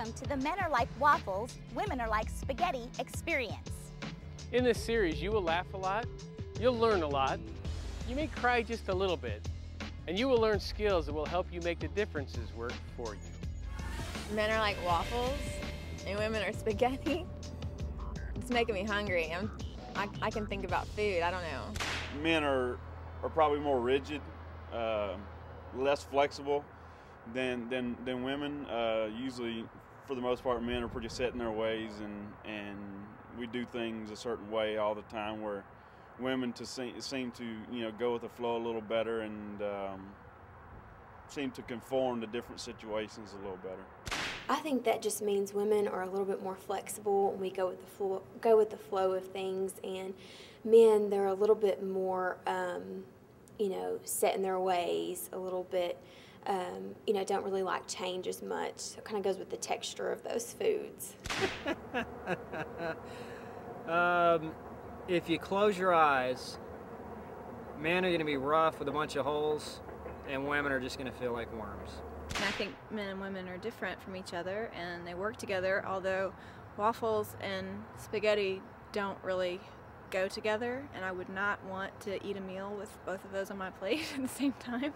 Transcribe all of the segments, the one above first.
Welcome to the Men Are Like Waffles, Women Are Like Spaghetti experience. In this series, you will laugh a lot, you'll learn a lot, you may cry just a little bit, and you will learn skills that will help you make the differences work for you. Men are like waffles, and women are spaghetti. It's making me hungry. I can think about food, I don't know. Men are probably more rigid, less flexible than women. Usually, for the most part, men are pretty set in their ways, and we do things a certain way all the time, where women seem to go with the flow a little better and seem to conform to different situations a little better. I think that just means women are a little bit more flexible, and we go with the flow of things, and men, they're a little bit more set in their ways, a little bit don't really like change as much. So it kind of goes with the texture of those foods. If you close your eyes, men are going to be rough with a bunch of holes, and women are just going to feel like worms. And I think men and women are different from each other, and they work together, although waffles and spaghetti don't really go together, and I would not want to eat a meal with both of those on my plate at the same time.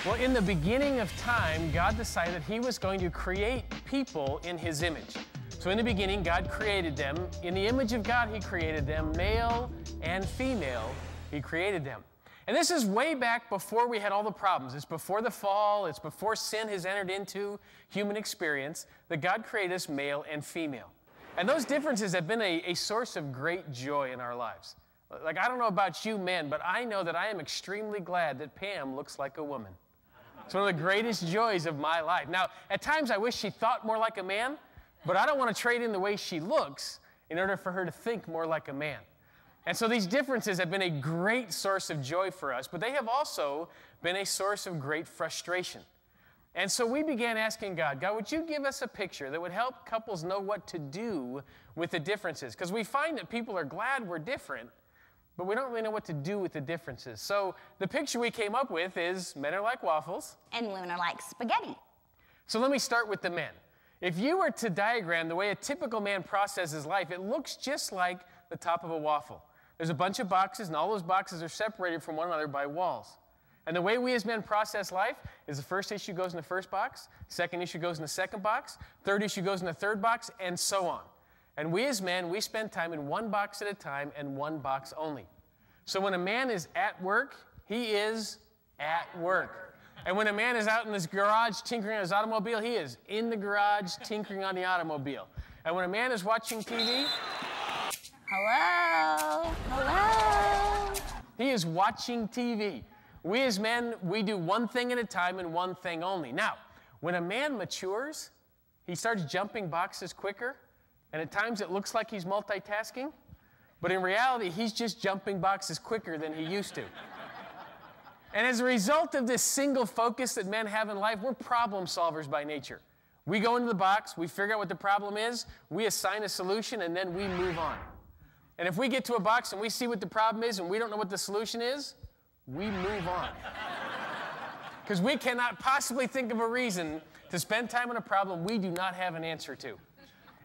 Well, in the beginning of time, God decided He was going to create people in His image. So in the beginning, God created them. In the image of God, He created them, male and female, He created them. And this is way back before we had all the problems. It's before the fall, it's before sin has entered into human experience, that God created us male and female. And those differences have been a source of great joy in our lives. Like, I don't know about you men, but I know that I am extremely glad that Pam looks like a woman. It's one of the greatest joys of my life. Now, at times I wish she thought more like a man, but I don't want to trade in the way she looks in order for her to think more like a man. And so these differences have been a great source of joy for us, but they have also been a source of great frustration. And so we began asking God, would you give us a picture that would help couples know what to do with the differences? Because we find that people are glad we're different, but we don't really know what to do with the differences. So the picture we came up with is men are like waffles. And women are like spaghetti. So let me start with the men. If you were to diagram the way a typical man processes life, it looks just like the top of a waffle. There's a bunch of boxes, and all those boxes are separated from one another by walls. And the way we as men process life is the first issue goes in the first box, second issue goes in the second box, third issue goes in the third box, and so on. And we as men, we spend time in one box at a time and one box only. So when a man is at work, he is at work. And when a man is out in his garage tinkering on his automobile, he is in the garage tinkering on the automobile. And when a man is watching TV, Hello? he is watching TV. We as men, we do one thing at a time and one thing only. Now, when a man matures, he starts jumping boxes quicker, and at times it looks like he's multitasking, but in reality, he's just jumping boxes quicker than he used to. And as a result of this single focus that men have in life, we're problem solvers by nature. We go into the box, we figure out what the problem is, we assign a solution, and then we move on. And if we get to a box and we see what the problem is and we don't know what the solution is, we move on. Because we cannot possibly think of a reason to spend time on a problem we do not have an answer to.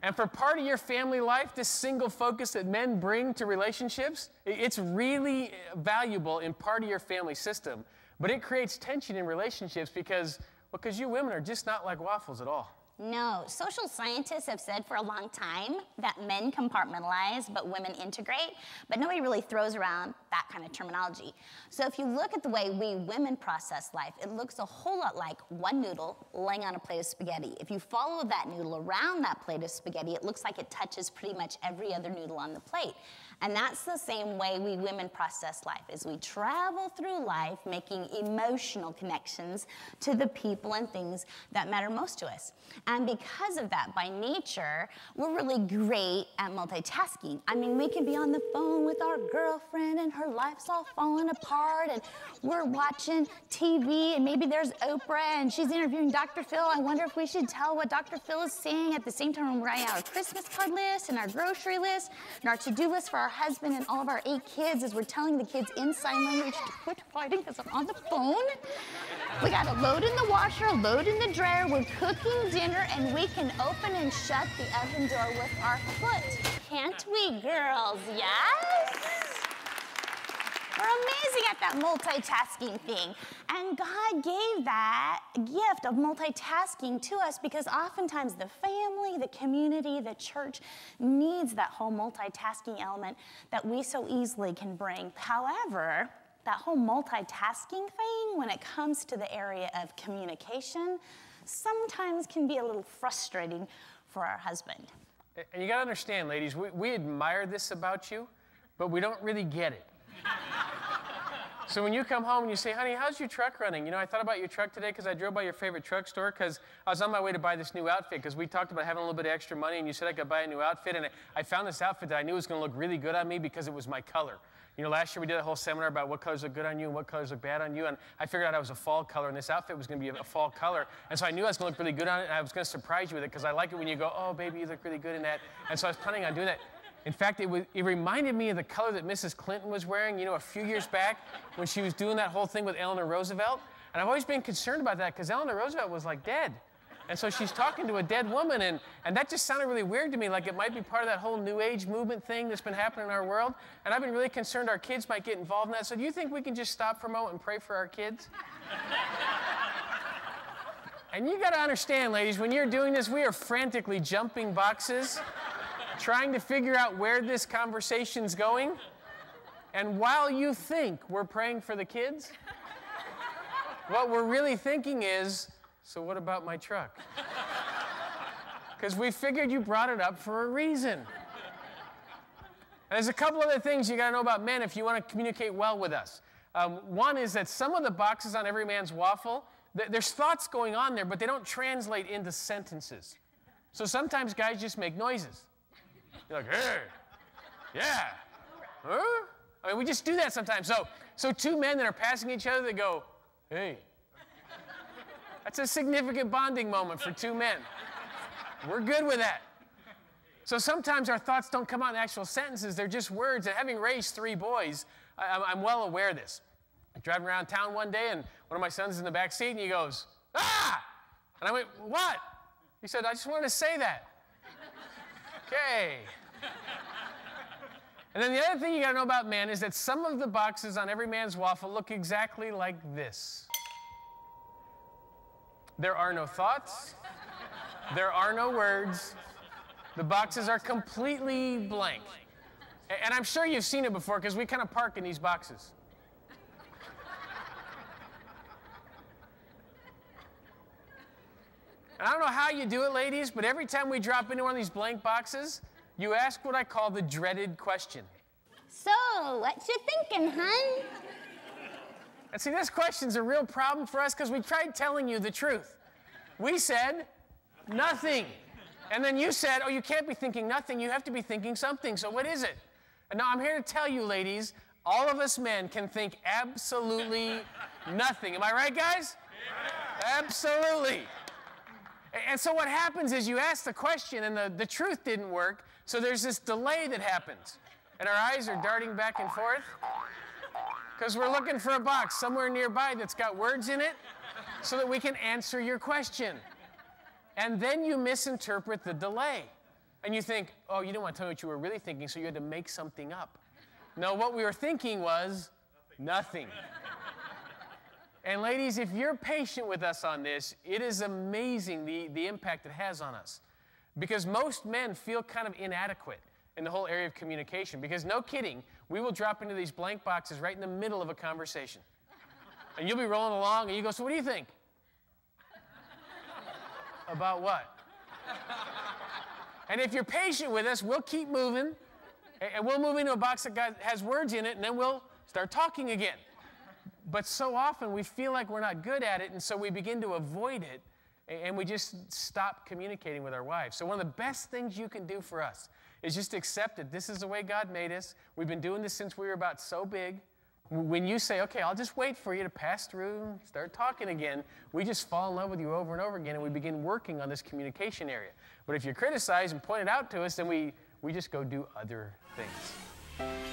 And for part of your family life, this single focus that men bring to relationships, it's really valuable in part of your family system. But it creates tension in relationships because you women are just not like waffles at all. No, social scientists have said for a long time that men compartmentalize but women integrate, but nobody really throws around that kind of terminology. So if you look at the way we women process life, it looks a whole lot like one noodle laying on a plate of spaghetti. If you follow that noodle around that plate of spaghetti, it looks like it touches pretty much every other noodle on the plate. And that's the same way we women process life, is we travel through life making emotional connections to the people and things that matter most to us. And because of that, by nature, we're really great at multitasking. I mean, we can be on the phone with our girlfriend and her life's all falling apart, and we're watching TV, and maybe there's Oprah, and she's interviewing Dr. Phil. I wonder if we should tell what Dr. Phil is saying at the same time we're writing out our Christmas card list, and our grocery list, and our to-do list for our husband and all of our 8 kids as we're telling the kids in sign language to quit fighting because I'm on the phone. We got a load in the washer, a load in the dryer, we're cooking dinner, and we can open and shut the oven door with our foot. Can't we, girls? Yes? We're amazing at that multitasking thing. And God gave that gift of multitasking to us because oftentimes the family, the community, the church needs that whole multitasking element that we so easily can bring. However, that whole multitasking thing, when it comes to the area of communication, sometimes can be a little frustrating for our husband. And you got to understand, ladies, we admire this about you, but we don't really get it. So when you come home and you say, honey, how's your truck running? You know, I thought about your truck today because I drove by your favorite truck store because I was on my way to buy this new outfit because we talked about having a little bit of extra money and you said I could buy a new outfit, and I found this outfit that I knew was going to look really good on me because it was my color. You know, last year we did a whole seminar about what colors look good on you and what colors look bad on you, and I figured out I was a fall color, and this outfit was going to be a fall color, and so I knew I was going to look really good on it, and I was going to surprise you with it because I like it when you go, oh, baby, you look really good in that, and so I was planning on doing that. In fact, it reminded me of the color that Mrs. Clinton was wearing, you know, a few years back when she was doing that whole thing with Eleanor Roosevelt, and I've always been concerned about that because Eleanor Roosevelt was, like, dead. And so she's talking to a dead woman, and that just sounded really weird to me, like it might be part of that whole New Age movement thing that's been happening in our world. And I've been really concerned our kids might get involved in that. So do you think we can just stop for a moment and pray for our kids? And you got to understand, ladies, when you're doing this, we are frantically jumping boxes, trying to figure out where this conversation's going. And while you think we're praying for the kids, what we're really thinking is, so what about my truck? Because we figured you brought it up for a reason. And there's a couple other things you got to know about men if you want to communicate well with us. One is that some of the boxes on every man's waffle, there's thoughts going on there, but they don't translate into sentences. So sometimes guys just make noises. You're like, hey, yeah, huh? I mean, we just do that sometimes. So 2 men that are passing each other, they go, hey. That's a significant bonding moment for 2 men. We're good with that. So sometimes our thoughts don't come out in actual sentences. They're just words. And having raised 3 boys, I'm well aware of this. I'm driving around town one day, and one of my sons is in the back seat, and he goes, ah! And I went, what? He said, I just wanted to say that. Okay. And then the other thing you got to know about men is that some of the boxes on every man's waffle look exactly like this. There are no thoughts. There are no words. The boxes are completely blank. And I'm sure you've seen it before because we kind of park in these boxes. And I don't know how you do it, ladies, but every time we drop into one of these blank boxes, you ask what I call the dreaded question. So, what you thinking, hun? And see, this question's a real problem for us because we tried telling you the truth. We said nothing. And then you said, oh, you can't be thinking nothing. You have to be thinking something. So what is it? And now I'm here to tell you, ladies, all of us men can think absolutely nothing. Am I right, guys? Yeah. Absolutely. And so what happens is you ask the question and the truth didn't work, so there's this delay that happens. And our eyes are darting back and forth because we're looking for a box somewhere nearby that's got words in it so that we can answer your question. And then you misinterpret the delay. And you think, oh, you didn't want to tell me what you were really thinking, so you had to make something up. No, what we were thinking was nothing. And ladies, if you're patient with us on this, it is amazing the impact it has on us. Because most men feel kind of inadequate in the whole area of communication. Because no kidding, we will drop into these blank boxes right in the middle of a conversation. And you'll be rolling along and you go, so what do you think? About what? And if you're patient with us, we'll keep moving, and we'll move into a box that has words in it, and then we'll start talking again. But so often we feel like we're not good at it, and so we begin to avoid it, and we just stop communicating with our wives. So one of the best things you can do for us is just accept that this is the way God made us. We've been doing this since we were about so big. When you say, okay, I'll just wait for you to pass through and start talking again, we just fall in love with you over and over again, and we begin working on this communication area. But if you criticize and point it out to us, then we just go do other things.